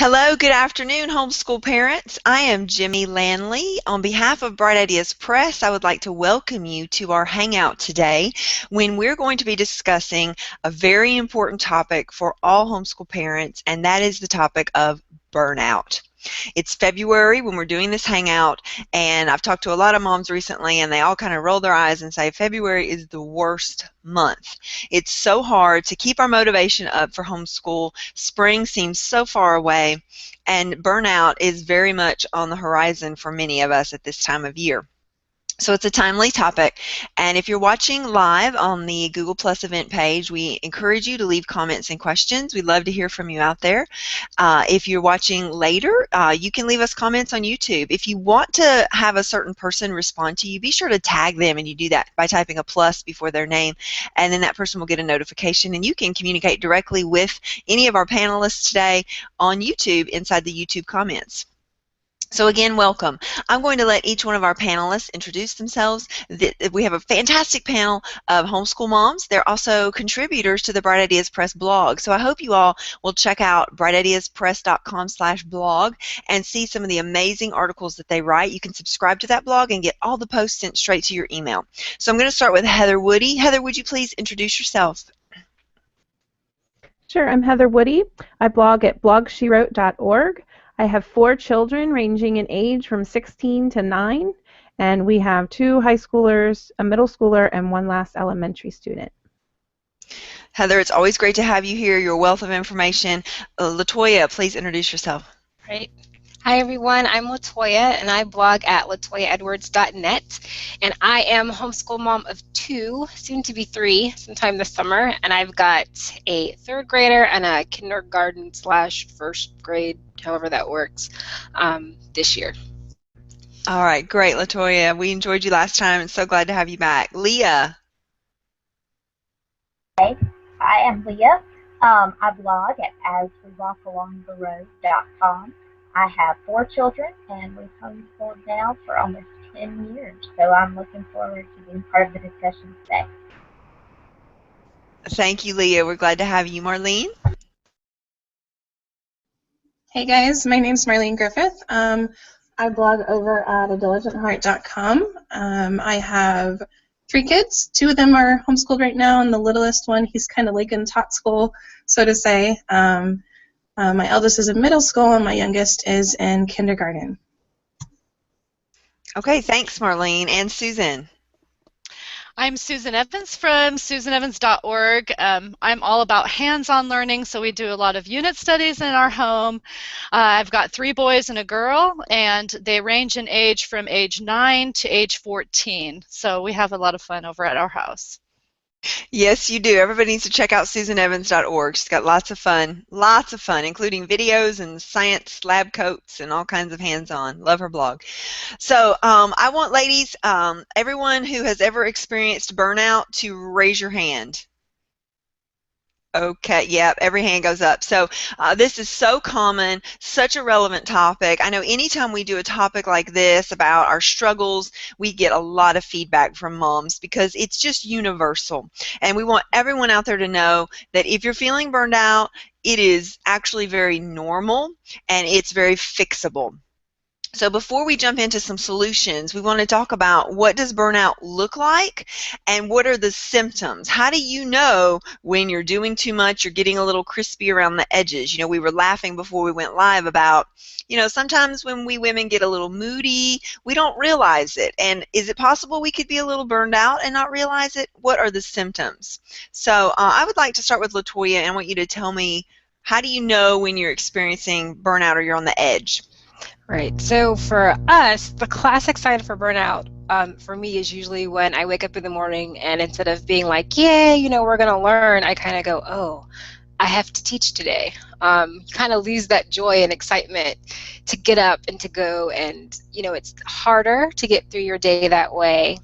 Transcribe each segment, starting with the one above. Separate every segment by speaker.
Speaker 1: Hello, good afternoon, homeschool parents. I am Jimmie Lanley. On behalf of Bright Ideas Press, I would like to welcome you to our Hangout today when we're going to be discussing a very important topic for all homeschool parents, and that is the topic of burnout. It's February when we're doing this hangout, and I've talked to a lot of moms recently, and they all kind of roll their eyes and say February is the worst month. It's so hard to keep our motivation up for homeschool. Spring seems so far away, and burnout is very much on the horizon for many of us at this time of year. So it's a timely topic, and if you're watching live on the Google Plus event page, we encourage you to leave comments and questions. We'd love to hear from you out there. If you're watching later, you can leave us comments on YouTube. If you want to have a certain person respond to you, be sure to tag them, and you do that by typing a plus before their name, and then that person will get a notification, and you can communicate directly with any of our panelists today on YouTube inside the YouTube comments. So again, welcome. I'm going to let each one of our panelists introduce themselves. We have a fantastic panel of homeschool moms. They're also contributors to the Bright Ideas Press blog. So I hope you all will check out brightideaspress.com/blog and see some of the amazing articles that they write. You can subscribe to that blog and get all the posts sent straight to your email. So I'm going to start with Heather Woodie. Heather, would you please introduce yourself?
Speaker 2: Sure, I'm Heather Woodie. I blog at blogshewrote.org. I have 4 children ranging in age from 16 to 9, and we have 2 high schoolers, a middle schooler, and 1 last elementary student.
Speaker 1: Heather, it's always great to have you here. Your wealth of information. LaToya, please introduce yourself.
Speaker 3: Right. Hi everyone, I'm LaToya and I blog at LaToyaEdwards.net, and I am homeschool mom of 2, soon to be 3, sometime this summer, and I've got a 3rd grader and a kindergarten / 1st grade, however that works, this year.
Speaker 1: All right, great, LaToya. We enjoyed you last time and so glad to have you back. Leah.
Speaker 4: Hey, I am Leah. I blog at aswewalkalongtheroad.com. I have 4 children, and we've homeschooled now for almost 10 years, so I'm looking forward to being part of the discussion today.
Speaker 1: Thank you, Leah. We're glad to have you. Marlene?
Speaker 5: Hey guys, my name's Marlene Griffith. I blog over at adiligent.heart.com. I have 3 kids. 2 of them are homeschooled right now, and the littlest one, he's kind of like in tot school, so to say. My eldest is in middle school, and my youngest is in kindergarten.
Speaker 1: Okay, thanks, Marlene. And Susan?
Speaker 6: I'm Susan Evans from susanevans.org. I'm all about hands-on learning, so we do a lot of unit studies in our home. I've got 3 boys and a girl, and they range in age from age 9 to age 14. So we have a lot of fun over at our house.
Speaker 1: Yes, you do. Everybody needs to check out susanevans.org. She's got lots of fun, including videos and science lab coats and all kinds of hands-on. Love her blog. So I want ladies, everyone who has ever experienced burnout to raise your hand. Okay, yeah, every hand goes up. So this is so common, such a relevant topic. I know anytime we do a topic like this about our struggles, we get a lot of feedback from moms because it's just universal. And we want everyone out there to know that if you're feeling burned out, it is actually very normal and it's very fixable. So before we jump into some solutions, we want to talk about what does burnout look like and what are the symptoms. How do you know when you're doing too much, you're getting a little crispy around the edges? You know, we were laughing before we went live about, you know, sometimes when we women get a little moody, we don't realize it. And is it possible we could be a little burned out and not realize it? What are the symptoms? So I would like to start with LaToya, and I want you to tell me, how do you know when you're experiencing burnout or you're on the edge?
Speaker 3: Right. So for us, the classic sign for burnout for me is usually when I wake up in the morning and instead of being like, yeah, you know, we're going to learn, I kind of go, oh, I have to teach today. You kind of lose that joy and excitement to get up and to go, and, you know, it's harder to get through your day that way.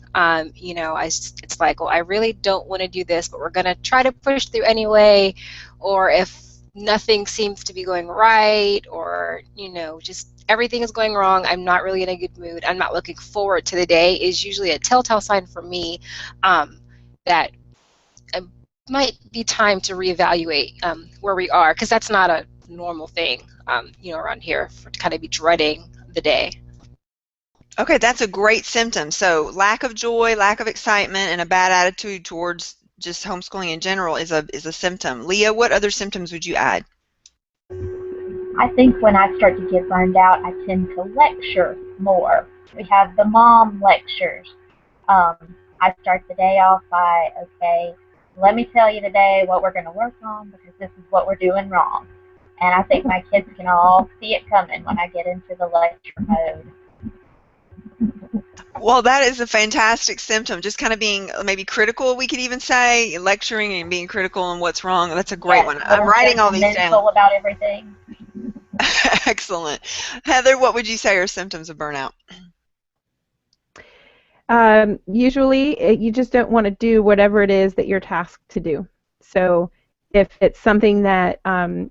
Speaker 3: You know, it's like, well, I really don't want to do this, but we're going to try to push through anyway. Or if nothing seems to be going right, or, you know, just everything is going wrong, I'm not really in a good mood, I'm not looking forward to the day, is usually a telltale sign for me that it might be time to reevaluate where we are, because that's not a normal thing, around here, for to kind of be dreading the day.
Speaker 1: Okay, that's a great symptom. So lack of joy, lack of excitement, and a bad attitude towards just homeschooling in general is a symptom. Leah, what other symptoms would you add?
Speaker 4: I think when I start to get burned out, I tend to lecture more. We have the mom lectures. I start the day off by, okay, let me tell you today what we're going to work on because this is what we're doing wrong. And I think my kids can all see it coming when I get into the lecture mode.
Speaker 1: Well, that is a fantastic symptom. Just kind of being maybe critical, we could even say, lecturing and being critical on what's wrong. That's a great one. I'm writing all these down.
Speaker 4: About everything.
Speaker 1: Excellent. Heather, what would you say are symptoms of burnout?
Speaker 2: Usually, you just don't want to do whatever it is that you're tasked to do. So if it's something that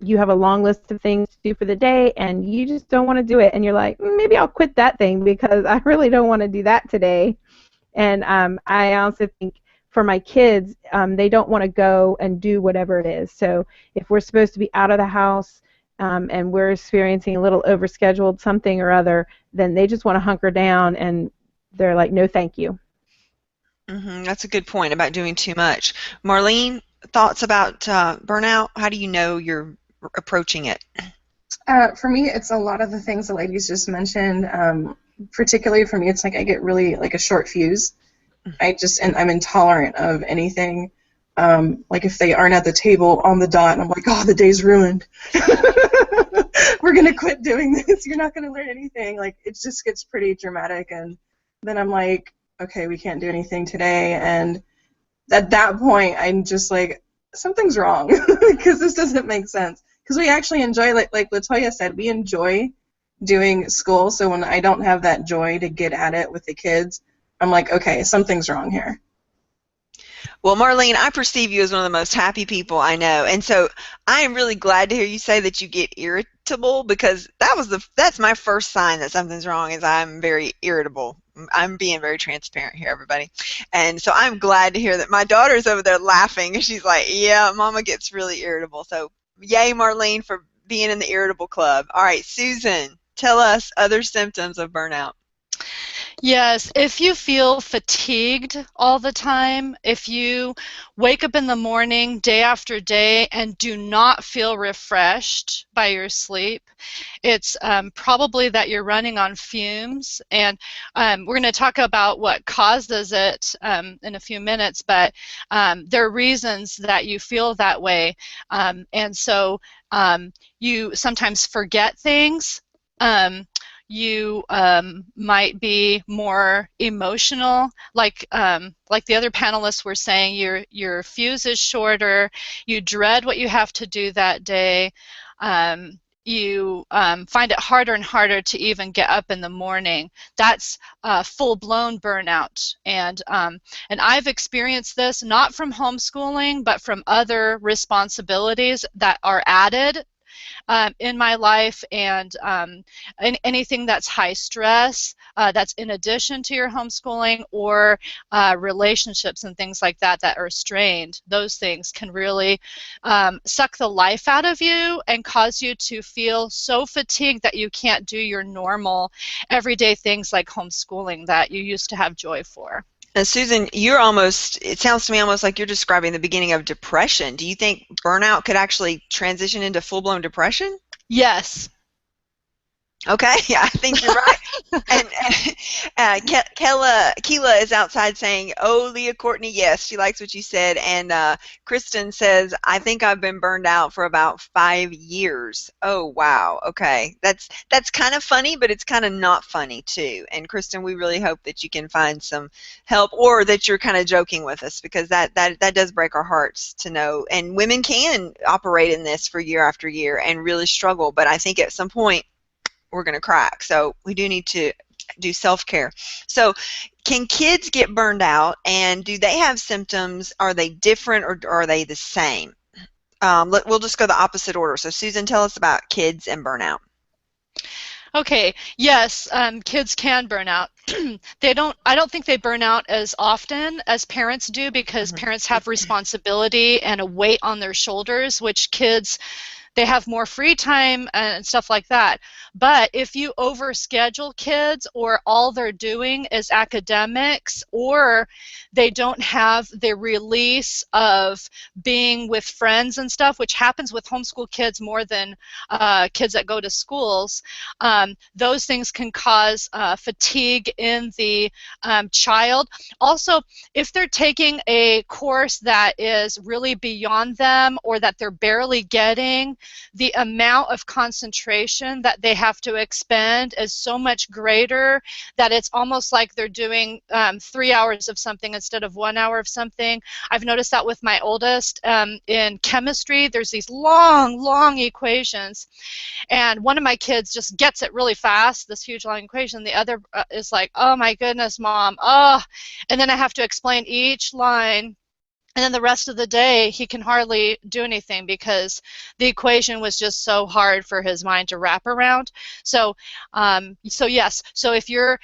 Speaker 2: you have a long list of things to do for the day and you just don't want to do it and you're like, maybe I'll quit that thing because I really don't want to do that today. And I also think for my kids, they don't want to go and do whatever it is. So if we're supposed to be out of the house and we're experiencing a little overscheduled something or other, then they just want to hunker down and they're like, no, thank you.
Speaker 1: That's a good point about doing too much. Marlene, thoughts about burnout? How do you know you're approaching it?
Speaker 5: For me, it's a lot of the things the ladies just mentioned. Particularly for me, it's like I get really like a short fuse. I'm intolerant of anything. Like if they aren't at the table on the dot, and I'm like, oh, the day's ruined. We're gonna quit doing this. You're not gonna learn anything. Like it just gets pretty dramatic, and then I'm like, okay, we can't do anything today, and at that point, I'm just like, something's wrong because this doesn't make sense. Because we actually enjoy, like LaToya said, we enjoy doing school. So when I don't have that joy to get at it with the kids, I'm like, okay, something's wrong here.
Speaker 1: Well, Marlene, I perceive you as one of the most happy people I know, and so I am really glad to hear you say that you get irritable because that's my first sign that something's wrong is I'm very irritable. I'm being very transparent here, everybody. And so I'm glad to hear that my daughter's over there laughing. She's like, yeah, Mama gets really irritable. So yay, Marlene, for being in the irritable club. All right, Susan, tell us other symptoms of burnout.
Speaker 6: Yes, if you feel fatigued all the time, if you wake up in the morning day after day and do not feel refreshed by your sleep, it's probably that you're running on fumes. And we're going to talk about what causes it in a few minutes, but there are reasons that you feel that way. And so you sometimes forget things. You might be more emotional, like the other panelists were saying. Your fuse is shorter. You dread what you have to do that day. You find it harder and harder to even get up in the morning. That's full-blown burnout, and I've experienced this not from homeschooling, but from other responsibilities that are added in my life, and anything that's high stress, that's in addition to your homeschooling, or relationships and things like that that are strained. Those things can really suck the life out of you and cause you to feel so fatigued that you can't do your normal everyday things like homeschooling that you used to have joy for.
Speaker 1: And Susan, it sounds to me almost like you're describing the beginning of depression. Do you think burnout could actually transition into full-blown depression?
Speaker 6: Yes.
Speaker 1: Okay, yeah, I think you're right. And Keela is outside saying, oh, Leah Courtney, yes, she likes what you said. And Kristen says, I think I've been burned out for about 5 years. Oh, wow, okay. That's kind of funny, but it's kind of not funny, too. And Kristen, we really hope that you can find some help, or that you're kind of joking with us, because that does break our hearts to know. And women can operate in this for year after year and really struggle, but I think at some point, we're going to crack. So we do need to do self-care. So can kids get burned out, and do they have symptoms? Are they different, or are they the same? We'll just go the opposite order. So Susan, tell us about kids and burnout.
Speaker 6: Okay, yes, kids can burn out. I don't think they burn out as often as parents do, because parents have responsibility and a weight on their shoulders, which kids they have more free time and stuff like that. But if you overschedule kids, or all they're doing is academics, or they don't have the release of being with friends and stuff, which happens with homeschool kids more than kids that go to schools, those things can cause fatigue in the child. Also, if they're taking a course that is really beyond them, or that they're barely getting, the amount of concentration that they have to expend is so much greater that it's almost like they're doing 3 hours of something instead of 1 hour of something. I've noticed that with my oldest. In chemistry, there's these long equations, and one of my kids just gets it really fast, this huge long equation. The other is like, oh my goodness, Mom, oh, and then I have to explain each line. And then the rest of the day, he can hardly do anything because the equation was just so hard for his mind to wrap around. So, yes. So if you're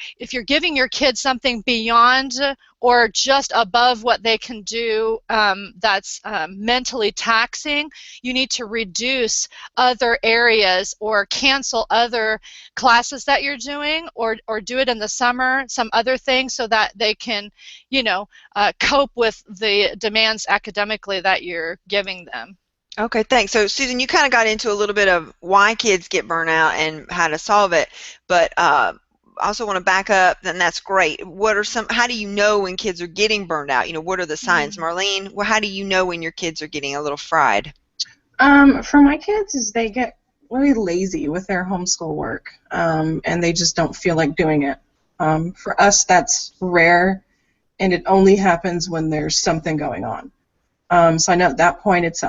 Speaker 6: giving your kids something beyond or just above what they can do, that's mentally taxing, you need to reduce other areas or cancel other classes that you're doing, or do it in the summer, some other thing, so that they can, cope with the demands academically that you're giving them.
Speaker 1: Okay, thanks. So, Susan, you kind of got into a little bit of why kids get burnout and how to solve it, but I also want to back up, and that's great. How do you know when kids are getting burned out? What are the signs? Marlene, how do you know when your kids are getting a little fried?
Speaker 5: For my kids, is they get really lazy with their homeschool work, and they just don't feel like doing it. For us, that's rare, and it only happens when there's something going on. So I know at that point it's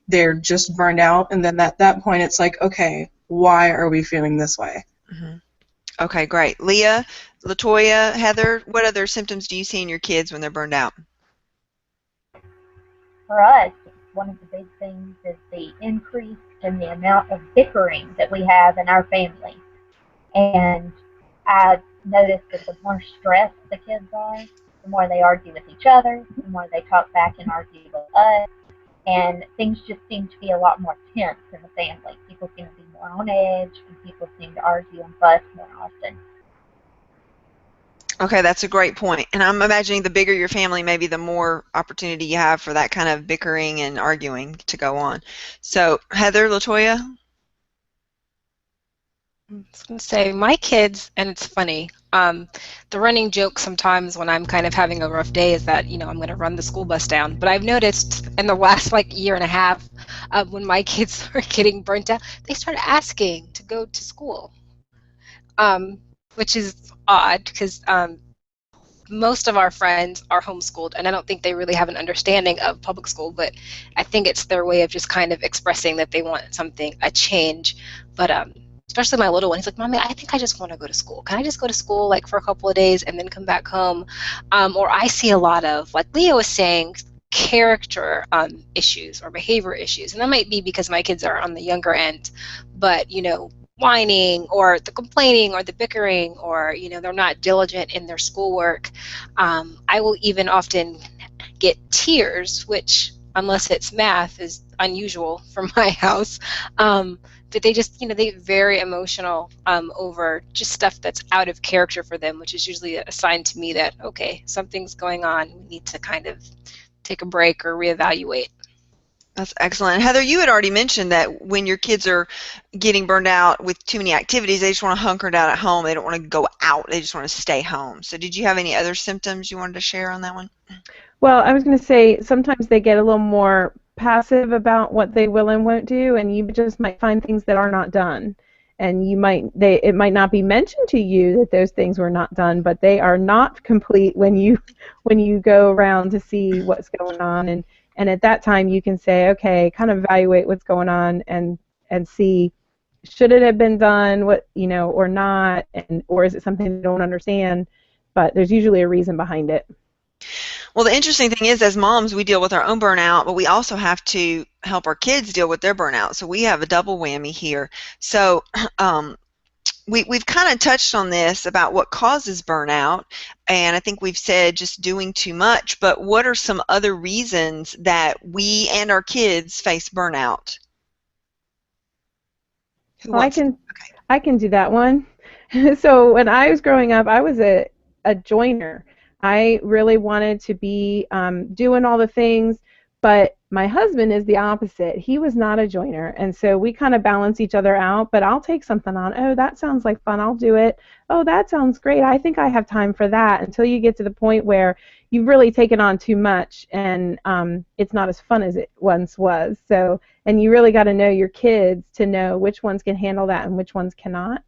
Speaker 5: they're just burned out, and then at that point it's like, okay, why are we feeling this way?
Speaker 1: Mm-hmm. Okay, great. Leah, LaToya, Heather, what other symptoms do you see in your kids when they're burned out?
Speaker 4: For us, one of the big things is the increase in the amount of bickering that we have in our family. And I've noticed that the more stressed the kids are, the more they argue with each other, the more they talk back and argue with us, and things just seem to be a lot more tense in the family. People seem to be more on edge, and people seem to argue and fuss more often.
Speaker 1: Okay, that's a great point. And I'm imagining the bigger your family, maybe the more opportunity you have for that kind of bickering and arguing to go on. So, Heather, LaToya?
Speaker 3: I was going to say, my kids, and it's funny, the running joke sometimes when I'm kind of having a rough day is that, I'm going to run the school bus down. But I've noticed in the last year and a half, when my kids are getting burnt out, they start asking to go to school, which is odd because most of our friends are homeschooled, and I don't think they really have an understanding of public school, but I think it's their way of just kind of expressing that they want something, a change. But especially my little one, he's like, Mommy, I think I just want to go to school. Can I just go to school for a couple of days and then come back home? Or I see a lot of, like Leah was saying, character issues or behavior issues. And that might be because my kids are on the younger end, but, whining or the complaining or the bickering, or, they're not diligent in their schoolwork. I will even often get tears, which, unless it's math, is unusual for my house. But they just, they get very emotional over just stuff that's out of character for them, which is usually a sign to me that, okay, something's going on. We need to kind of take a break or reevaluate.
Speaker 1: That's excellent. Heather, you had already mentioned that when your kids are getting burned out with too many activities, they just want to hunker down at home. They don't want to go out. They just want to stay home. So did you have any other symptoms you wanted to share on that one?
Speaker 2: Well, I was going to say sometimes they get a little more passive about what they will and won't do, and you just might find things that are not done. And it might not be mentioned to you that those things were not done, but they are not complete when you go around to see what's going on. And at that time you can say, okay, kind of evaluate what's going on and see, should it have been done, or not, or is it something you don't understand? But there's usually a reason behind it.
Speaker 1: Well, the interesting thing is, as moms, we deal with our own burnout, but we also have to help our kids deal with their burnout. So we have a double whammy here. So we've kind of touched on this about what causes burnout, and I think we've said just doing too much, but what are some other reasons that we and our kids face burnout? Who
Speaker 2: Well,
Speaker 1: wants to? Okay.
Speaker 2: I can do that one. So when I was growing up, I was a joiner. I really wanted to be doing all the things, but my husband is the opposite. He was not a joiner, and so we kind of balance each other out. But I'll take something on. Oh, that sounds like fun. I'll do it. Oh, that sounds great. I think I have time for that. Until you get to the point where you've really taken on too much, and it's not as fun as it once was. So, and you really got to know your kids to know which ones can handle that and which ones cannot.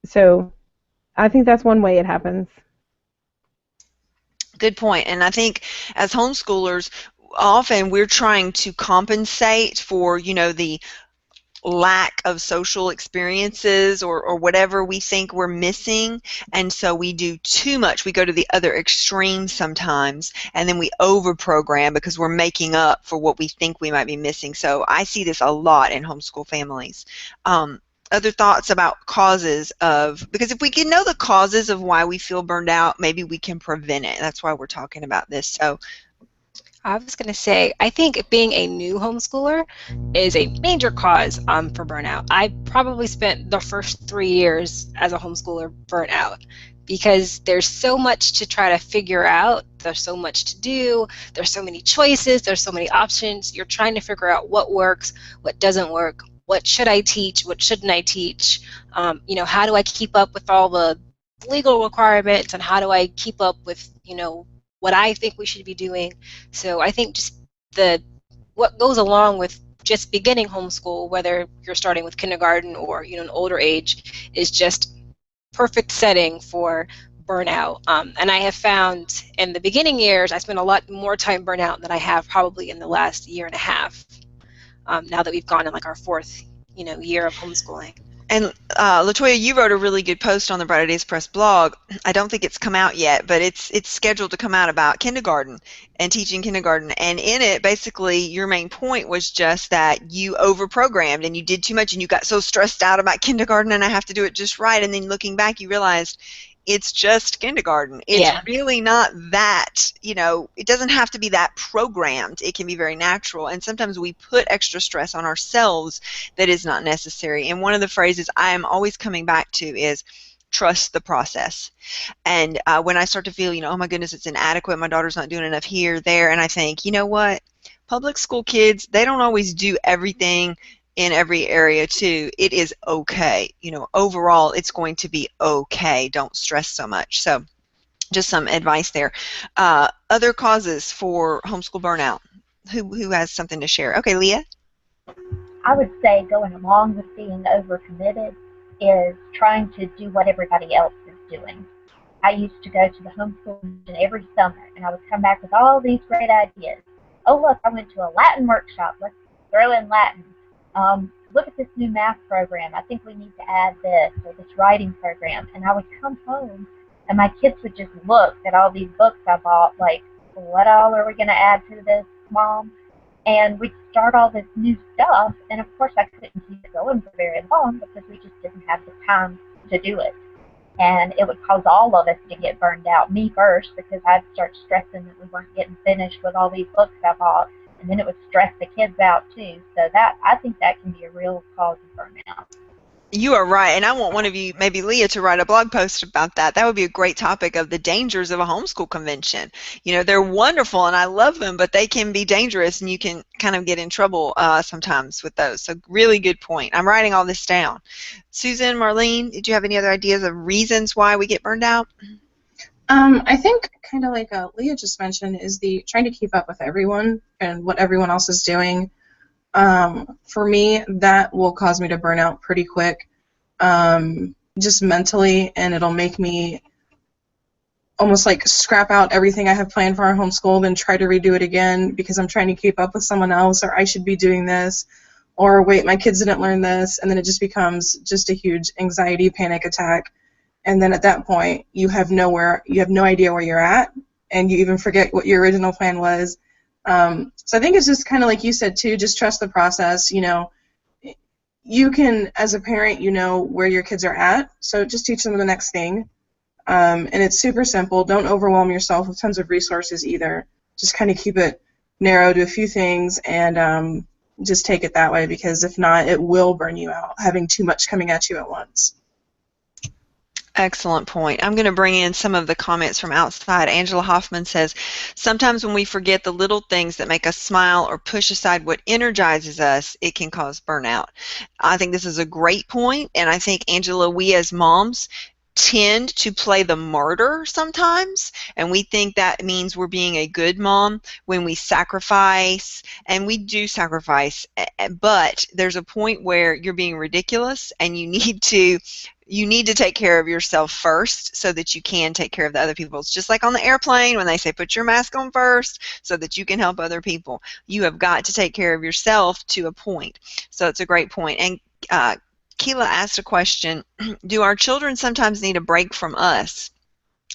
Speaker 2: So I think that's one way it happens.
Speaker 1: Good point. And I think as homeschoolers, often we're trying to compensate for, the lack of social experiences or whatever we think we're missing, and so we do too much. We go to the other extreme sometimes, and then we overprogram because we're making up for what we think we might be missing. So I see this a lot in homeschool families. Other thoughts about causes because if we can know the causes of why we feel burned out, maybe we can prevent it. That's why we're talking about this. So
Speaker 3: I was going to say, I think being a new homeschooler is a major cause for burnout. I probably spent the first 3 years as a homeschooler burnt out because there's so much to try to figure out. There's so much to do. There's so many choices. There's so many options. You're trying to figure out what works, what doesn't work. What should I teach? What shouldn't I teach? How do I keep up with all the legal requirements, and how do I keep up with, what I think we should be doing? So I think just what goes along with just beginning homeschool, whether you're starting with kindergarten or an older age, is just perfect setting for burnout. And I have found in the beginning years, I spent a lot more time burnout than I have probably in the last year and a half. Now that we've gone in our fourth, year of homeschooling.
Speaker 1: And LaToya, you wrote a really good post on the Bright Ideas Press blog. I don't think it's come out yet, but it's scheduled to come out about kindergarten and teaching kindergarten. And in it, basically, your main point was just that you overprogrammed and you did too much and you got so stressed out about kindergarten and I have to do it just right. And then looking back, you realized it's just kindergarten. It's really not that, it doesn't have to be that programmed. It can be very natural. And sometimes we put extra stress on ourselves that is not necessary. And one of the phrases I am always coming back to is trust the process. And when I start to feel, oh my goodness, it's inadequate, my daughter's not doing enough here, there, and I think, you know what? Public school kids, they don't always do everything in every area too. It is okay. Overall, it's going to be okay. Don't stress so much. So just some advice there. Other causes for homeschool burnout. Who has something to share? Okay, Leah?
Speaker 4: I would say going along with being overcommitted is trying to do what everybody else is doing. I used to go to the homeschool convention every summer, and I would come back with all these great ideas. Oh, look, I went to a Latin workshop. Let's throw in Latin. Look at this new math program. I think we need to add this, or this writing program. And I would come home, and my kids would just look at all these books I bought, like, what all are we going to add to this, Mom? And we'd start all this new stuff, and of course I couldn't keep it going for very long because we just didn't have the time to do it. And it would cause all of us to get burned out, me first, because I'd start stressing that we weren't getting finished with all these books I bought. And then it would stress the kids out too. So I think that can be a real cause of burnout.
Speaker 1: You are right, and I want one of you, maybe Leah, to write a blog post about that. That would be a great topic of the dangers of a homeschool convention. They're wonderful, and I love them, but they can be dangerous, and you can kind of get in trouble sometimes with those. So really good point. I'm writing all this down. Susan, Marlene, did you have any other ideas of reasons why we get burned out?
Speaker 5: I think kind of like Leah just mentioned is the trying to keep up with everyone and what everyone else is doing. For me, that will cause me to burn out pretty quick, just mentally, and it'll make me almost like scrap out everything I have planned for our homeschool, then try to redo it again because I'm trying to keep up with someone else, or I should be doing this, or wait, my kids didn't learn this, and then it just becomes just a huge anxiety panic attack. And then at that point, you have no idea where you're at, and you even forget what your original plan was. So I think it's just kind of like you said too, just trust the process. You can, as a parent, where your kids are at, so just teach them the next thing. And it's super simple. Don't overwhelm yourself with tons of resources either. Just kind of keep it narrow to a few things, and just take it that way, because if not, it will burn you out, having too much coming at you at once.
Speaker 1: Excellent point. I'm going to bring in some of the comments from outside. Angela Hoffman says, sometimes when we forget the little things that make us smile or push aside what energizes us, it can cause burnout. I think this is a great point, and I think, Angela, we as moms tend to play the martyr sometimes, and we think that means we're being a good mom when we sacrifice, and we do sacrifice, but there's a point where you're being ridiculous, and you need to take care of yourself first so that you can take care of the other people. It's just like on the airplane when they say put your mask on first so that you can help other people. You have got to take care of yourself to a point. So it's a great point. And Keela asked a question, do our children sometimes need a break from us?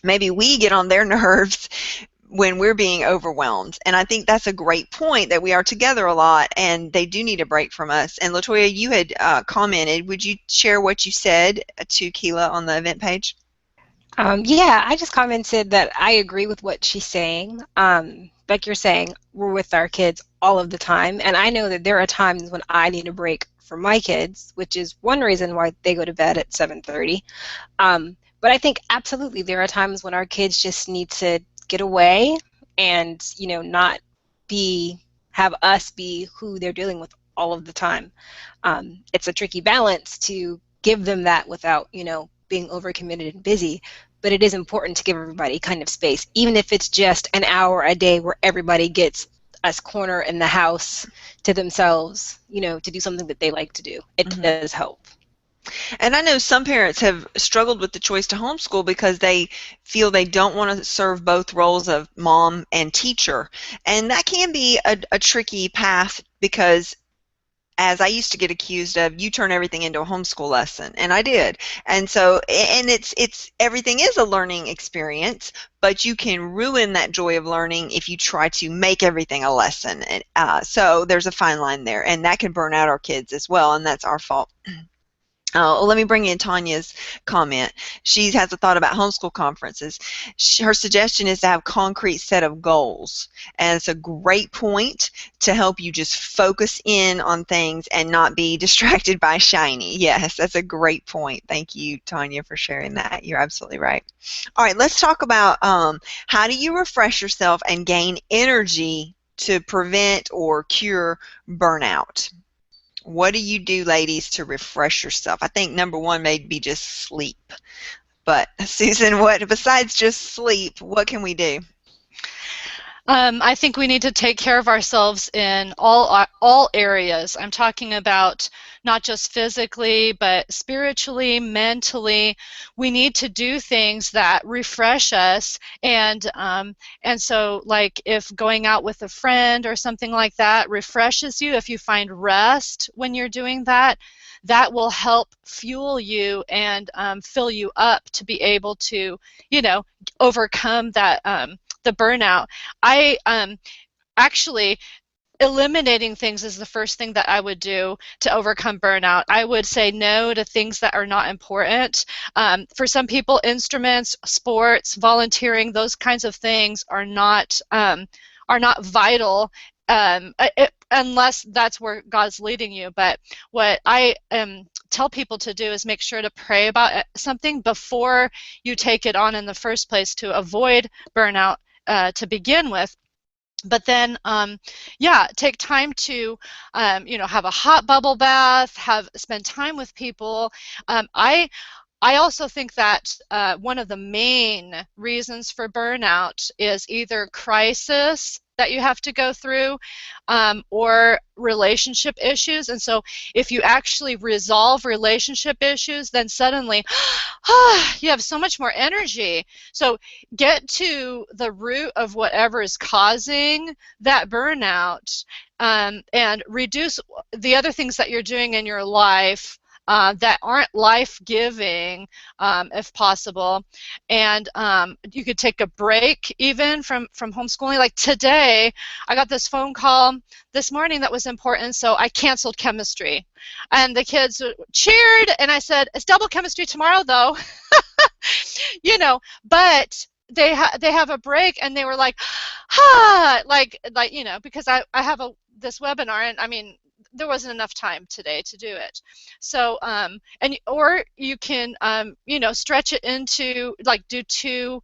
Speaker 1: Maybe we get on their nerves when we're being overwhelmed. And I think that's a great point, that we are together a lot and they do need a break from us. And LaToya, you had commented. Would you share what you said to Keela on the event page?
Speaker 3: Yeah, I just commented that I agree with what she's saying. Like you're saying, we're with our kids all of the time. And I know that there are times when I need a break from my kids, which is one reason why they go to bed at 7:30. But I think absolutely there are times when our kids just need to get away and, you know, not have us be who they're dealing with all of the time. It's a tricky balance to give them that without, you know, being overcommitted and busy, but it is important to give everybody kind of space, even if it's just an hour a day where everybody gets a corner in the house to themselves, you know, to do something that they like to do. It does help.
Speaker 1: And I know some parents have struggled with the choice to homeschool because they feel they don't want to serve both roles of mom and teacher. And that can be a tricky path because, as I used to get accused of, you turn everything into a homeschool lesson, and I did. And so, and it's everything is a learning experience, but you can ruin that joy of learning if you try to make everything a lesson. So there's a fine line there, and that can burn out our kids as well, and that's our fault. Let me bring in Tanya's comment. She has a thought about homeschool conferences. Her suggestion is to have concrete set of goals. And it's a great point to help you just focus in on things and not be distracted by shiny. Yes, that's a great point. Thank you, Tanya, for sharing that. You're absolutely right. All right, let's talk about how do you refresh yourself and gain energy to prevent or cure burnout? What do you do, ladies, to refresh yourself? I think number one may be just sleep. But Susan, what besides just sleep, what can we do?
Speaker 6: I think we need to take care of ourselves in all areas. I'm talking about not just physically, but spiritually, mentally. We need to do things that refresh us, and so, like, if going out with a friend or something like that refreshes you, if you find rest when you're doing that, that will help fuel you and fill you up to be able to, you know, overcome that the burnout. I actually, eliminating things is the first thing that I would do to overcome burnout. I would say no to things that are not important. For some people, instruments, sports, volunteering, those kinds of things are not vital unless that's where God's leading you. But what I tell people to do is make sure to pray about something before you take it on in the first place to avoid burnout to begin with. But then, yeah, take time to, you know, have a hot bubble bath, spend time with people. I also think that one of the main reasons for burnout is either crisis that you have to go through or relationship issues. And so if you actually resolve relationship issues, then suddenly you have so much more energy. So get to the root of whatever is causing that burnout and reduce the other things that you're doing in your life that aren't life-giving, if possible. And you could take a break even from homeschooling. Like today, I got this phone call this morning that was important, so I canceled chemistry. And the kids cheered, and I said, it's double chemistry tomorrow, though. You know, but they have a break, and they were like, like you know, because I have this webinar, and I mean, there wasn't enough time today to do it. So or you can stretch it into, like, do two,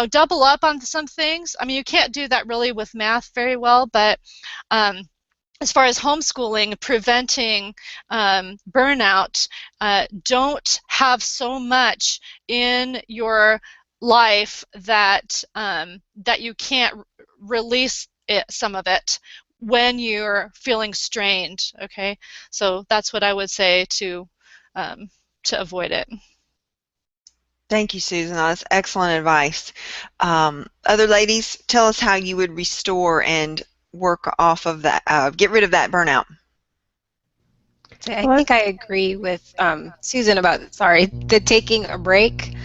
Speaker 6: double up on some things. I mean, you can't do that really with math very well, but as far as homeschooling, preventing burnout, don't have so much in your life that that you can't release some of it when you're feeling strained. Okay, so that's what I would say to avoid it.
Speaker 1: Thank you, Susan. That's excellent advice. Other ladies, tell us how you would restore and work off of that, get rid of that burnout.
Speaker 3: So I think I agree with Susan about, the taking a break.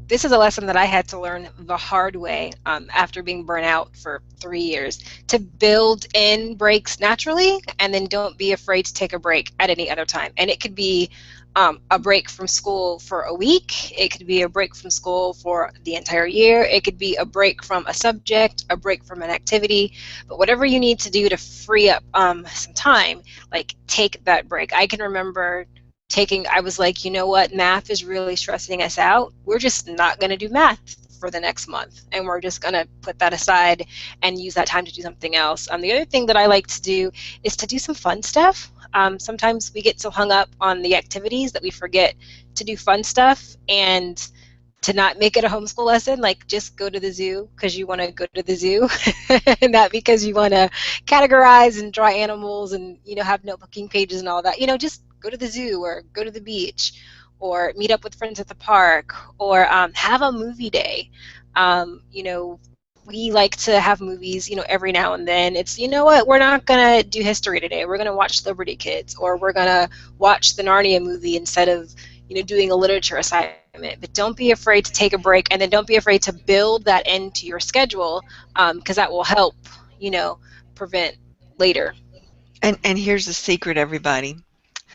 Speaker 3: This is a lesson that I had to learn the hard way after being burnt out for 3 years, to build in breaks naturally, and then don't be afraid to take a break at any other time. And it could be a break from school for a week. It could be a break from school for the entire year. It could be a break from a subject, a break from an activity. But whatever you need to do to free up some time, like, take that break. I can remember I was like, you know what, math is really stressing us out. We're just not going to do math for the next month, and we're just going to put that aside and use that time to do something else. The other thing that I like to do is to do some fun stuff. Sometimes we get so hung up on the activities that we forget to do fun stuff, and to not make it a homeschool lesson, like, just go to the zoo because you want to go to the zoo, and not because you want to categorize and draw animals and, have notebooking pages and all that. Just go to the zoo, or go to the beach, or meet up with friends at the park, or have a movie day. We like to have movies, every now and then. It's, you know what, we're not going to do history today. We're going to watch Liberty Kids, or we're going to watch the Narnia movie instead of, doing a literature assignment. But don't be afraid to take a break, and then don't be afraid to build that into your schedule, because that will help, prevent later.
Speaker 1: And here's the secret, everybody.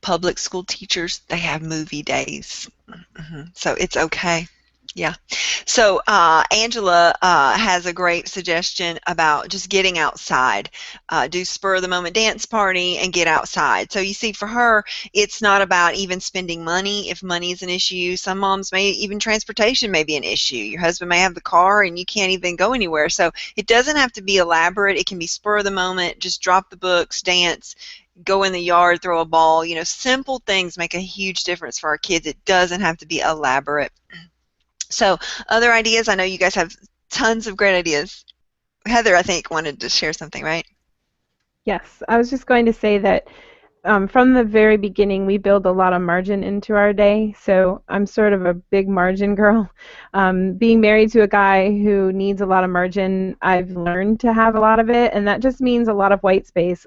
Speaker 1: Public school teachers, they have movie days. So it's okay. Yeah. So Angela has a great suggestion about just getting outside. Do spur of the moment dance party and get outside. So you see, for her, it's not about even spending money. If money is an issue, some moms may, even transportation may be an issue. Your husband may have the car and you can't even go anywhere. So it doesn't have to be elaborate. It can be spur of the moment. Just drop the books, dance, go in the yard, throw a ball. Simple things make a huge difference for our kids. It doesn't have to be elaborate. So other ideas? I know you guys have tons of great ideas. Heather, I think, wanted to share something, right?
Speaker 2: Yes, I was just going to say that from the very beginning, we build a lot of margin into our day. So I'm sort of a big margin girl. Being married to a guy who needs a lot of margin, I've learned to have a lot of it, and that just means a lot of white space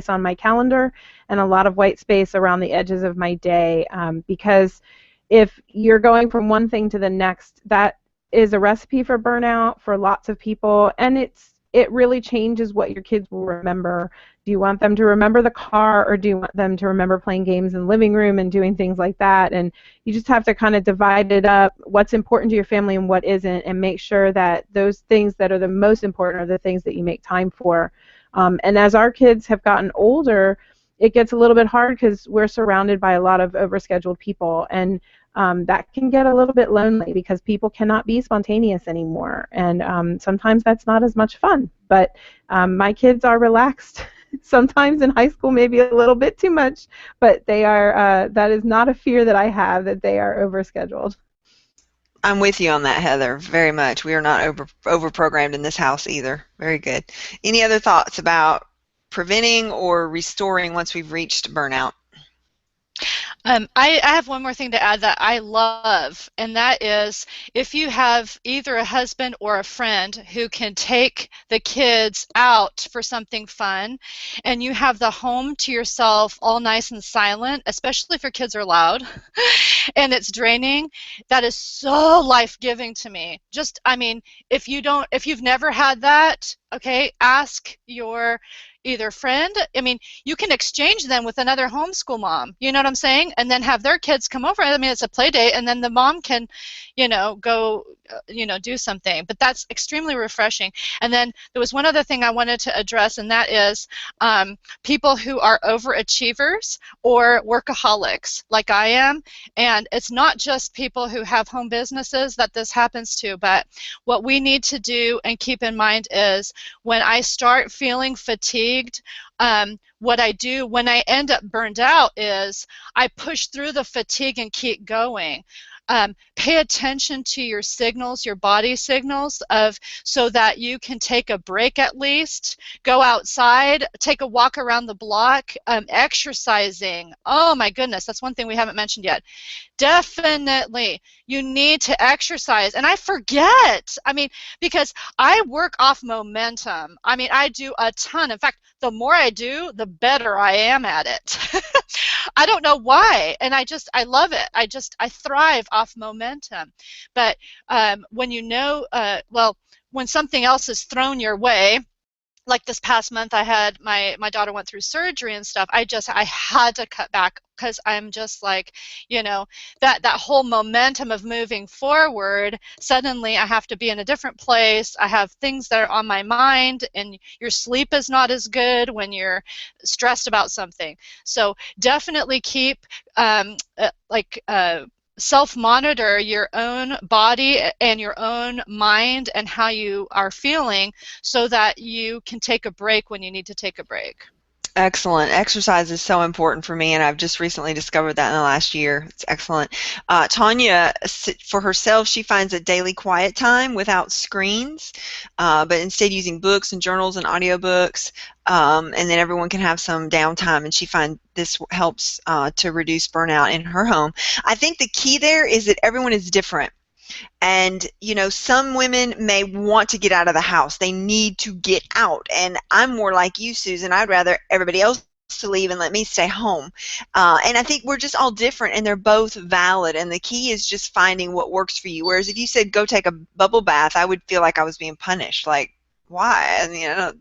Speaker 2: on my calendar, and a lot of white space around the edges of my day, because if you're going from one thing to the next, that is a recipe for burnout for lots of people, and it really changes what your kids will remember. Do you want them to remember the car, or do you want them to remember playing games in the living room and doing things like that? And you just have to kind of divide it up, what's important to your family and what isn't, and make sure that those things that are the most important are the things that you make time for. And as our kids have gotten older, it gets a little bit hard because we're surrounded by a lot of overscheduled people, and that can get a little bit lonely because people cannot be spontaneous anymore, and sometimes that's not as much fun. But my kids are relaxed. Sometimes in high school, maybe a little bit too much, but they are. That is not a fear that I have, that they are overscheduled.
Speaker 1: I'm with you on that, Heather, very much. We are not over-programmed in this house either. Very good. Any other thoughts about preventing or restoring once we've reached burnout?
Speaker 6: I have one more thing to add that I love, and that is if you have either a husband or a friend who can take the kids out for something fun, and you have the home to yourself all nice and silent, especially if your kids are loud and it's draining, that is so life-giving to me. Just, I mean, if you've never had that, okay, ask your either friend. I mean, you can exchange them with another homeschool mom, you know what I'm saying? And then have their kids come over. I mean, it's a play date, and then the mom can, go, do something. But that's extremely refreshing. And then there was one other thing I wanted to address, and that is people who are overachievers or workaholics like I am. And it's not just people who have home businesses that this happens to, but what we need to do and keep in mind is when I start feeling fatigued, what I do when I end up burned out is I push through the fatigue and keep going. Pay attention to your signals, your body signals, so that you can take a break at least, go outside, take a walk around the block, exercising. Oh my goodness, that's one thing we haven't mentioned yet. Definitely, you need to exercise. And I forget, because I work off momentum. I do a ton. In fact, the more I do, the better I am at it. I don't know why, and I love it. I thrive off momentum. But when when something else is thrown your way, like this past month, I had my daughter went through surgery and stuff. I had to cut back because I'm just like, that whole momentum of moving forward. Suddenly, I have to be in a different place. I have things that are on my mind, and your sleep is not as good when you're stressed about something. So definitely keep self-monitor your own body and your own mind and how you are feeling so that you can take a break when you need to take a break.
Speaker 1: Excellent. Exercise is so important for me, and I've just recently discovered that in the last year. It's excellent. Tanya, for herself, she finds a daily quiet time without screens, but instead using books and journals and audiobooks, and then everyone can have some downtime, and she finds this helps to reduce burnout in her home. I think the key there is that everyone is different. And, some women may want to get out of the house. They need to get out. And I'm more like you, Susan. I'd rather everybody else to leave and let me stay home. And I think we're just all different, and they're both valid. And the key is just finding what works for you. Whereas if you said, go take a bubble bath, I would feel like I was being punished. Like, why?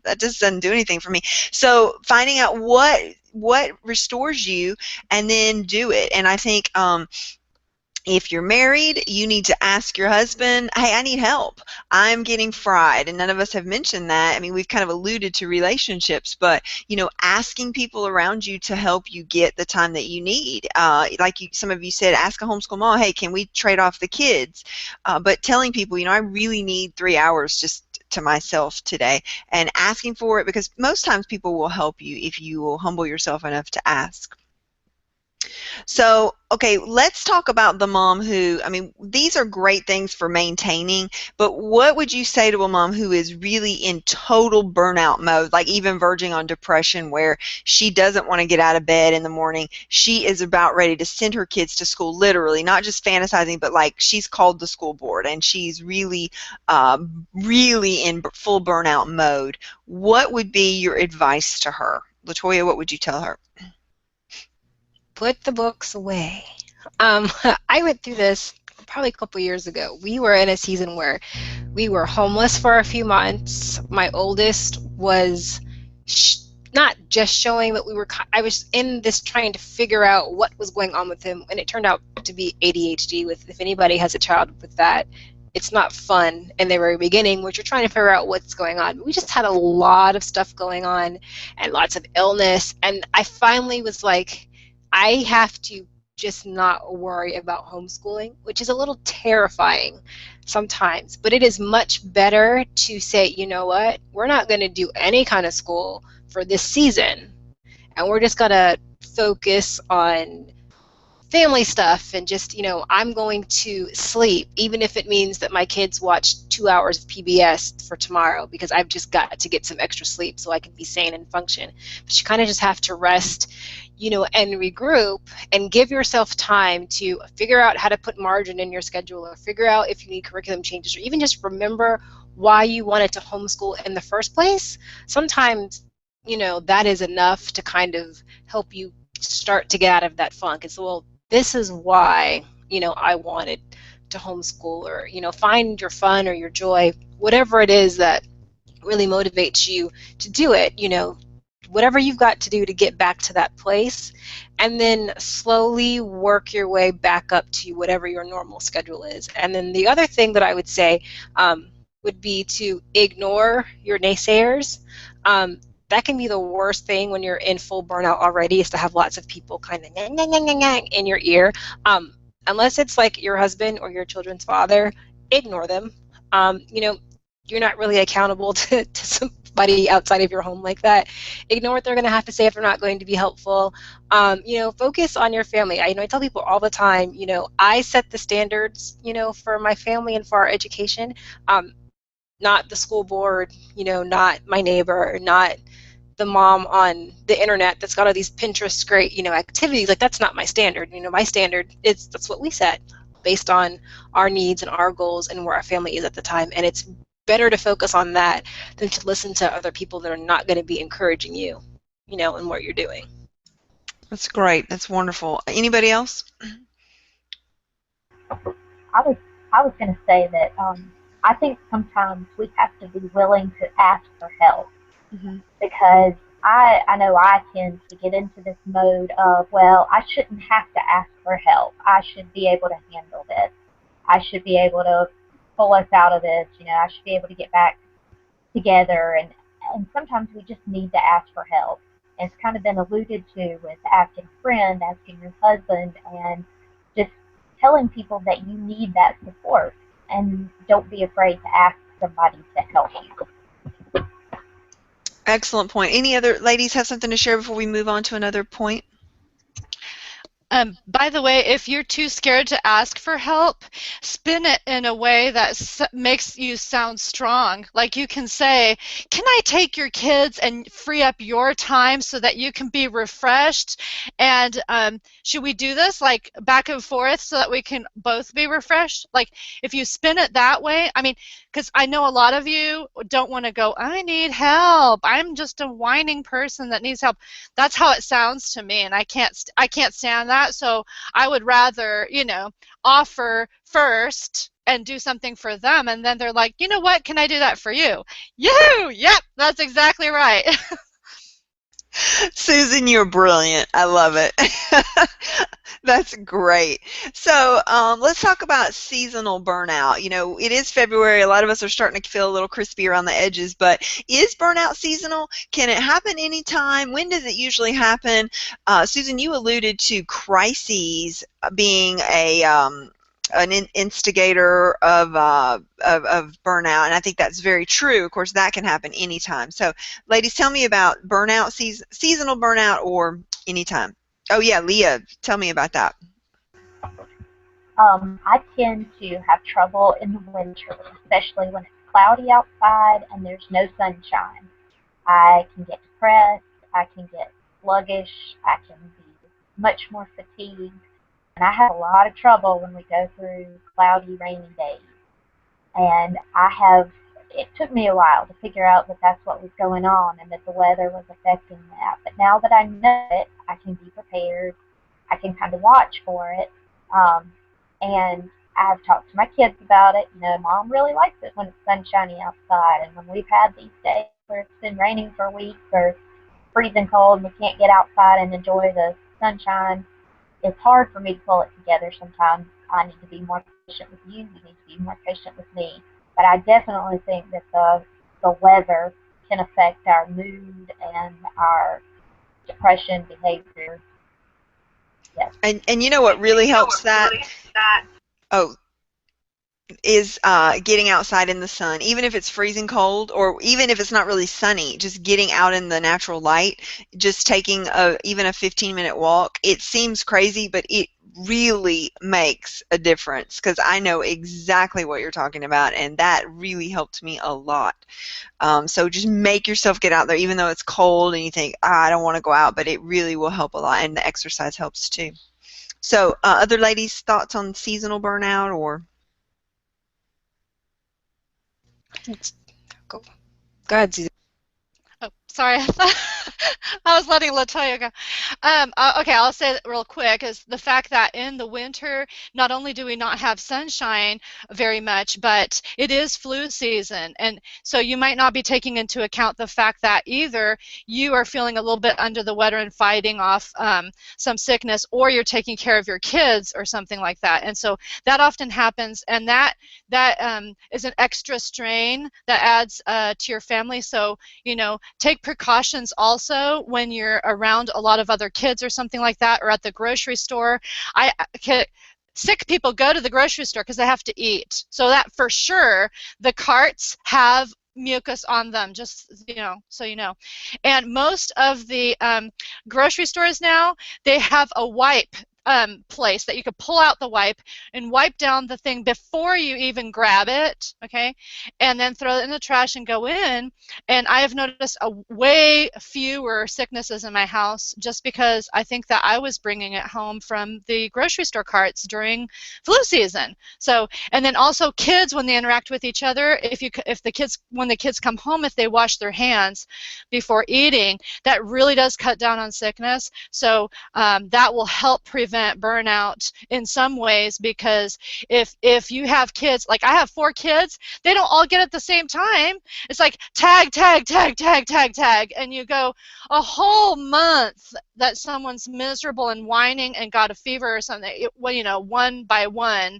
Speaker 1: That just doesn't do anything for me. So finding out what restores you and then do it. And I think if you're married, you need to ask your husband, hey, I need help. I'm getting fried. And none of us have mentioned that. We've kind of alluded to relationships, but, asking people around you to help you get the time that you need. Some of you said, ask a homeschool mom, hey, can we trade off the kids? But telling people, I really need 3 hours just to myself today, and asking for it, because most times people will help you if you will humble yourself enough to ask. So, okay, let's talk about the mom who, these are great things for maintaining, but what would you say to a mom who is really in total burnout mode, like even verging on depression, where she doesn't want to get out of bed in the morning? She is about ready to send her kids to school, literally, not just fantasizing, but like she's called the school board, and she's really, really in full burnout mode. What would be your advice to her? LaToya, what would you tell her?
Speaker 3: Put the books away. I went through this probably a couple years ago. We were in a season where we were homeless for a few months. My oldest was not just showing, but I was in this trying to figure out what was going on with him, and it turned out to be ADHD. If anybody has a child with that, it's not fun in the very beginning, which you're trying to figure out what's going on. We just had a lot of stuff going on and lots of illness, and I finally was like, I have to just not worry about homeschooling, which is a little terrifying sometimes, but it is much better to say, you know what, we're not going to do any kind of school for this season, and we're just going to focus on family stuff, and just, I'm going to sleep, even if it means that my kids watch 2 hours of PBS for tomorrow, because I've just got to get some extra sleep so I can be sane and function. But you kind of just have to rest, and regroup, and give yourself time to figure out how to put margin in your schedule, or figure out if you need curriculum changes, or even just remember why you wanted to homeschool in the first place. Sometimes, that is enough to kind of help you start to get out of that funk. And so, well, this is why, I wanted to homeschool, or, find your fun or your joy, whatever it is that really motivates you to do it. whatever you've got to do to get back to that place, and then slowly work your way back up to whatever your normal schedule is. And then the other thing that I would say would be to ignore your naysayers. That can be the worst thing when you're in full burnout already, is to have lots of people kind of in your ear. Unless it's like your husband or your children's father, ignore them. You know, you're not really accountable to somebody outside of your home like that. Ignore what they're going to have to say if they're not going to be helpful. You know, focus on your family. I tell people all the time, you know, I set the standards, you know, for my family and for our education. Not the school board, you know, not my neighbor, not the mom on the internet that's got all these Pinterest great, you know, activities. Like, that's not my standard. You know, my standard is, that's what we set based on our needs and our goals and where our family is at the time. And it's better to focus on that than to listen to other people that are not going to be encouraging you, you know, in what you're doing.
Speaker 1: That's great. That's wonderful. Anybody else?
Speaker 4: I was going to say that I think sometimes we have to be willing to ask for help, because I know I tend to get into this mode of, well, I shouldn't have to ask for help. I should be able to handle this. I should be able to pull us out of this. You know, I should be able to get back together. And sometimes we just need to ask for help. And it's kind of been alluded to with asking a friend, asking your husband, and just telling people that you need that support. And don't be afraid to ask somebody to help you.
Speaker 1: Excellent point. Any other ladies have something to share before we move on to another point?
Speaker 6: By the way, if you're too scared to ask for help, spin it in a way that makes you sound strong. Like, you can say, can I take your kids and free up your time so that you can be refreshed? And should we do this, like, back and forth so that we can both be refreshed? Like, if you spin it that way, I mean, because I know a lot of you don't want to go, I need help. I'm just a whining person that needs help. That's how it sounds to me, and I can't stand that. So I would rather, you know, offer first and do something for them, and then they're like, you know what, can I do that for you? Yep, that's exactly right.
Speaker 1: Susan, you're brilliant. I love it. That's great. So let's talk about seasonal burnout. You know, it is February. A lot of us are starting to feel a little crispy around the edges, but is burnout seasonal? Can it happen anytime? When does it usually happen? Susan, you alluded to crises being an instigator of burnout, and I think that's very true. Of course, that can happen anytime. So, ladies, tell me about burnout, seasonal burnout, or anytime. Oh yeah, Leah, tell me about that.
Speaker 4: I tend to have trouble in the winter, especially when it's cloudy outside and there's no sunshine. I can get depressed, I can get sluggish, I can be much more fatigued, and I have a lot of trouble when we go through cloudy, rainy days. And it took me a while to figure out that that's what was going on and that the weather was affecting that. But now that I know it, I can be prepared. I can kind of watch for it. And I've talked to my kids about it. You know, Mom really likes it when it's sunshiny outside. And when we've had these days where it's been raining for a week or freezing cold and we can't get outside and enjoy the sunshine, it's hard for me to pull it together sometimes. I need to be more patient with you. You need to be more patient with me. But I definitely think that the weather can affect our mood and our depression behavior. Yes.
Speaker 1: And you know what really helps that? Is getting outside in the sun, even if it's freezing cold or even if it's not really sunny, just getting out in the natural light, just taking even a 15-minute walk. It seems crazy, but it really makes a difference, because I know exactly what you're talking about, and that really helped me a lot. So just make yourself get out there, even though it's cold and you think, I don't want to go out, but it really will help a lot, and the exercise helps too. So other ladies, thoughts on seasonal burnout? Or
Speaker 3: Go ahead, Susan.
Speaker 6: Oh, sorry. I was letting LaToya go. Okay, I'll say it real quick, is the fact that in the winter, not only do we not have sunshine very much, but it is flu season. And so you might not be taking into account the fact that either you are feeling a little bit under the weather and fighting off some sickness, or you're taking care of your kids or something like that. And so that often happens, and that is an extra strain that adds to your family. So, you know, take precautions also when you're around a lot of other kids or something like that, or at the grocery store. Sick people go to the grocery store because they have to eat. So that for sure, the carts have mucus on them, just, you know, so you know. And most of the grocery stores now, they have a wipe place that you could pull out the wipe and wipe down the thing before you even grab it, okay, and then throw it in the trash and go in. And I have noticed a way fewer sicknesses in my house, just because I think that I was bringing it home from the grocery store carts during flu season. So, and then also kids, when they interact with each other, when the kids come home, if they wash their hands before eating, that really does cut down on sickness. So that will help prevent burnout in some ways, because if you have kids, like I have 4 kids, they don't all get at the same time. It's like tag, tag, tag, tag, tag, tag, and you go a whole month that someone's miserable and whining and got a fever or something, well, you know, one by one.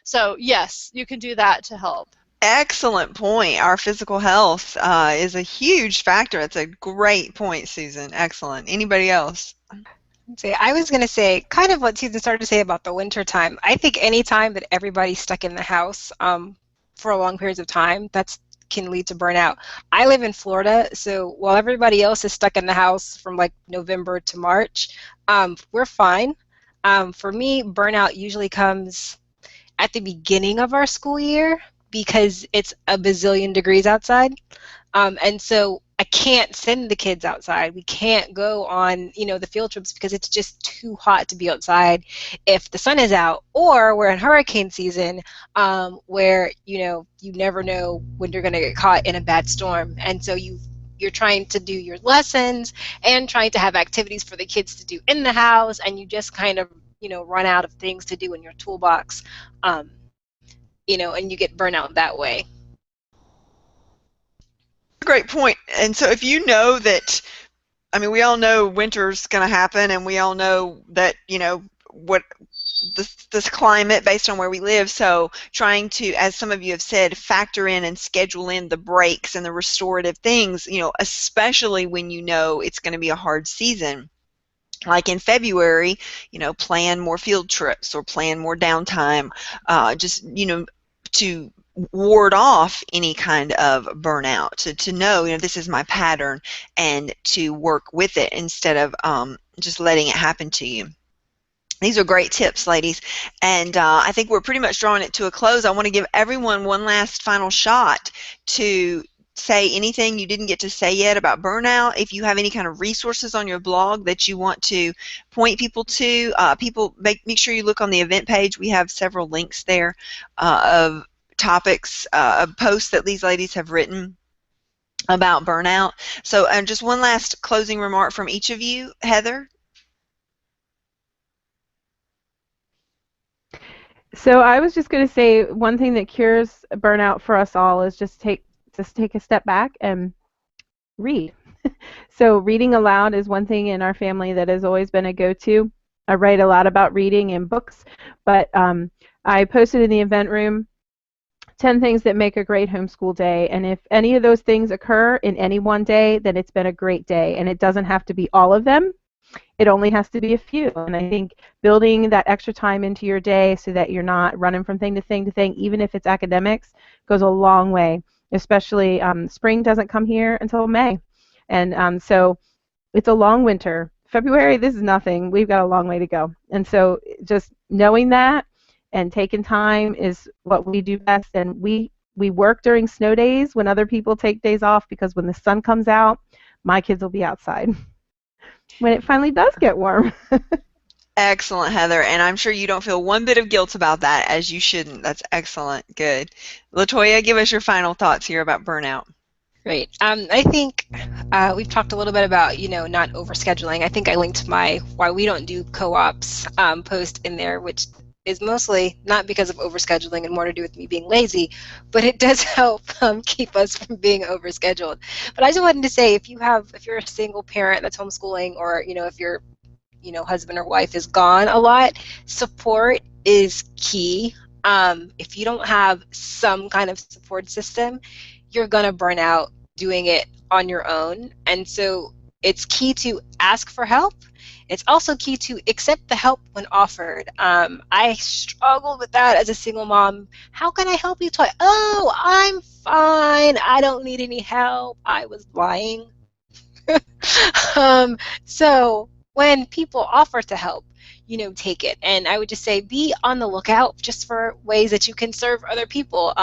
Speaker 6: So yes, you can do that to help.
Speaker 1: Excellent point. Our physical health is a huge factor. It's a great point, Susan. Excellent. Anybody else?
Speaker 3: I was going to say kind of what Susan started to say about the winter time. I think any time that everybody's stuck in the house for long periods of time, that can lead to burnout. I live in Florida, so while everybody else is stuck in the house from like November to March, we're fine. For me, burnout usually comes at the beginning of our school year because it's a bazillion degrees outside. And so I can't send the kids outside. We can't go on, you know, the field trips because it's just too hot to be outside if the sun is out. Or we're in hurricane season, where, you know, you never know when you're going to get caught in a bad storm. And so you're trying to do your lessons and trying to have activities for the kids to do in the house, and you just kind of, you know, run out of things to do in your toolbox, you know, and you get burnout that way.
Speaker 1: Great point. And so if you know that, I mean, we all know winter's going to happen, and we all know that, you know, what this climate based on where we live, so trying to, as some of you have said, factor in and schedule in the breaks and the restorative things, you know, especially when you know it's going to be a hard season. Like in February, you know, plan more field trips or plan more downtime, just, you know, to ward off any kind of burnout, to know, you know, this is my pattern, and to work with it instead of just letting it happen to you. These are great tips, ladies, and I think we're pretty much drawing it to a close. I want to give everyone one last final shot to say anything you didn't get to say yet about burnout. If you have any kind of resources on your blog that you want to point people to, make sure you look on the event page. We have several links there of topics, of posts that these ladies have written about burnout. So just one last closing remark from each of you. Heather?
Speaker 2: So I was just going to say one thing that cures burnout for us all is just take a step back and read. So reading aloud is one thing in our family that has always been a go-to. I write a lot about reading in books, but I posted in the event room 10 things that make a great homeschool day, and if any of those things occur in any one day, then it's been a great day, and it doesn't have to be all of them. It only has to be a few, and I think building that extra time into your day so that you're not running from thing to thing to thing, even if it's academics, goes a long way, especially spring doesn't come here until May, and so it's a long winter. February, this is nothing. We've got a long way to go, and so just knowing that and taking time is what we do best. And we work during snow days when other people take days off, because when the sun comes out, my kids will be outside when it finally does get warm.
Speaker 1: Excellent, Heather, and I'm sure you don't feel one bit of guilt about that, as you shouldn't. That's excellent. Good. LaToya, give us your final thoughts here about burnout.
Speaker 3: Great. I think we've talked a little bit about, not overscheduling. I think I linked my why we don't do co-ops post in there, which is mostly not because of overscheduling and more to do with me being lazy, but it does help keep us from being overscheduled. But I just wanted to say, if you're a single parent that's homeschooling, or if your husband or wife is gone a lot, support is key. If you don't have some kind of support system, you're going to burn out doing it on your own. And so it's key to ask for help. It's also key to accept the help when offered. I struggled with that as a single mom. How can I help you, Toy? Oh, I'm fine. I don't need any help. I was lying. So when people offer to help, take it. And I would just say, be on the lookout just for ways that you can serve other people.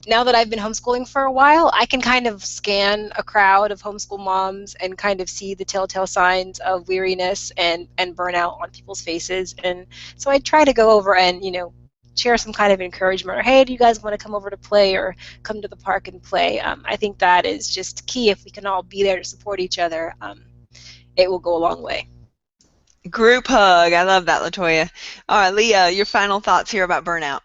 Speaker 3: Now that I've been homeschooling for a while, I can kind of scan a crowd of homeschool moms and kind of see the telltale signs of weariness and burnout on people's faces. And so I try to go over and, share some kind of encouragement, or, hey, do you guys want to come over to play, or come to the park and play? I think that is just key. If we can all be there to support each other, it will go a long way.
Speaker 1: Group hug. I love that, LaToya. All right, Leah, your final thoughts here about burnout.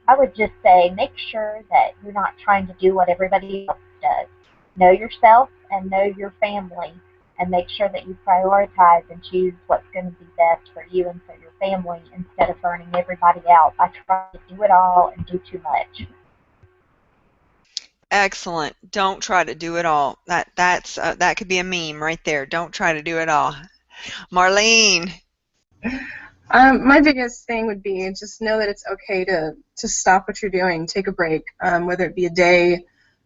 Speaker 4: I would just say, make sure that you're not trying to do what everybody else does. Know yourself and know your family, and make sure that you prioritize and choose what's going to be best for you and for your family, instead of burning everybody out by trying to do it all and do too much.
Speaker 1: Excellent. Don't try to do it all. That could be a meme right there. Don't try to do it all. Marlene.
Speaker 5: My biggest thing would be just know that it's okay to stop what you're doing, take a break, whether it be a day,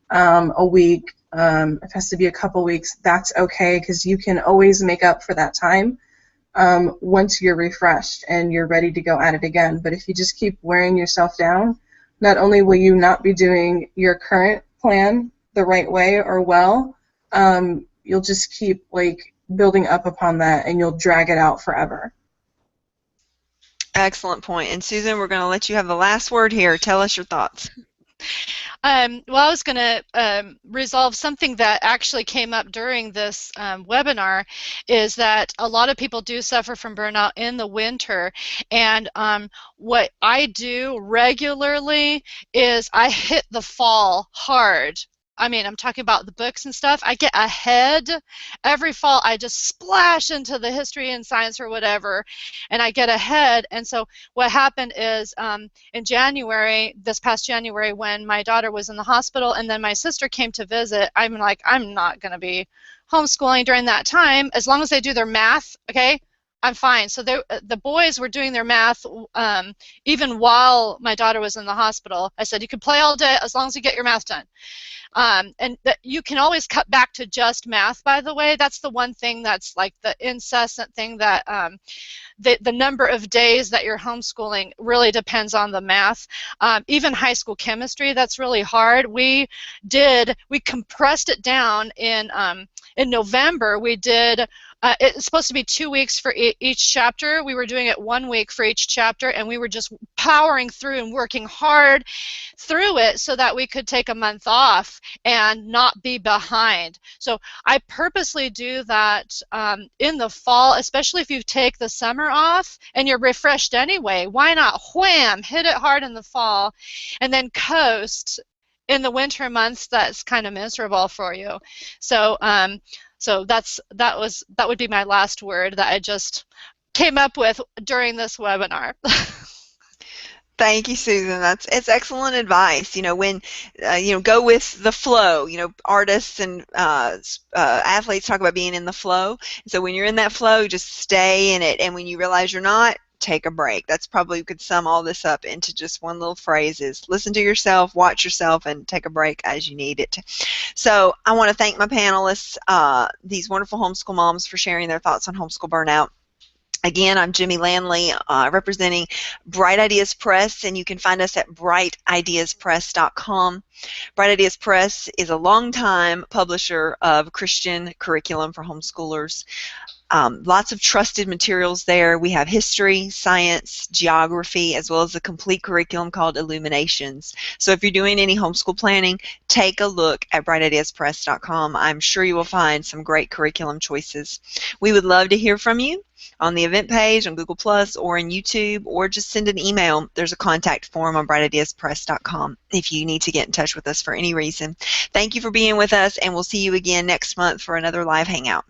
Speaker 5: a week, if it has to be a couple weeks, that's okay, because you can always make up for that time once you're refreshed and you're ready to go at it again. But if you just keep wearing yourself down, not only will you not be doing your current plan the right way or well, you'll just keep building up upon that, and you'll drag it out forever.
Speaker 1: Excellent point. And Susan, we're going to let you have the last word here. Tell us your thoughts.
Speaker 6: Well, I was going to resolve something that actually came up during this webinar, is that a lot of people do suffer from burnout in the winter. And what I do regularly is I hit the fall hard. I mean, I'm talking about the books and stuff. I get ahead. Every fall, I just splash into the history and science or whatever, and I get ahead. And so what happened is in January, this past January, when my daughter was in the hospital and then my sister came to visit, I'm like, I'm not going to be homeschooling during that time. As long as they do their math, okay, I'm fine. So the boys were doing their math even while my daughter was in the hospital. I said, you can play all day as long as you get your math done. And that you can always cut back to just math, by the way. That's the one thing that's like the incessant thing, that the number of days that you're homeschooling really depends on the math. Even high school chemistry, that's really hard. We compressed it down in November. We did it's supposed to be 2 weeks for each chapter. We were doing it 1 week for each chapter, and we were just powering through and working hard through it so that we could take a month off and not be behind. So I purposely do that in the fall, especially if you take the summer off and you're refreshed anyway. Why not wham, hit it hard in the fall, and then coast in the winter months that's kind of miserable for you. So so that would be my last word that I just came up with during this webinar.
Speaker 1: Thank you, Susan. It's excellent advice. When go with the flow. Artists and athletes talk about being in the flow. So when you're in that flow, just stay in it. And when you realize you're not, take a break. That's probably, we could sum all this up into just one little phrase: is listen to yourself, watch yourself, and take a break as you need it. So I want to thank my panelists, these wonderful homeschool moms, for sharing their thoughts on homeschool burnout. Again, I'm Jimmie Lanley, representing Bright Ideas Press, and you can find us at brightideaspress.com. Bright Ideas Press is a longtime publisher of Christian curriculum for homeschoolers. Lots of trusted materials there. We have history, science, geography, as well as a complete curriculum called Illuminations. So if you're doing any homeschool planning, take a look at brightideaspress.com. I'm sure you will find some great curriculum choices. We would love to hear from you on the event page, on Google Plus, or in YouTube, or just send an email. There's a contact form on brightideaspress.com if you need to get in touch with us for any reason. Thank you for being with us, and we'll see you again next month for another live hangout.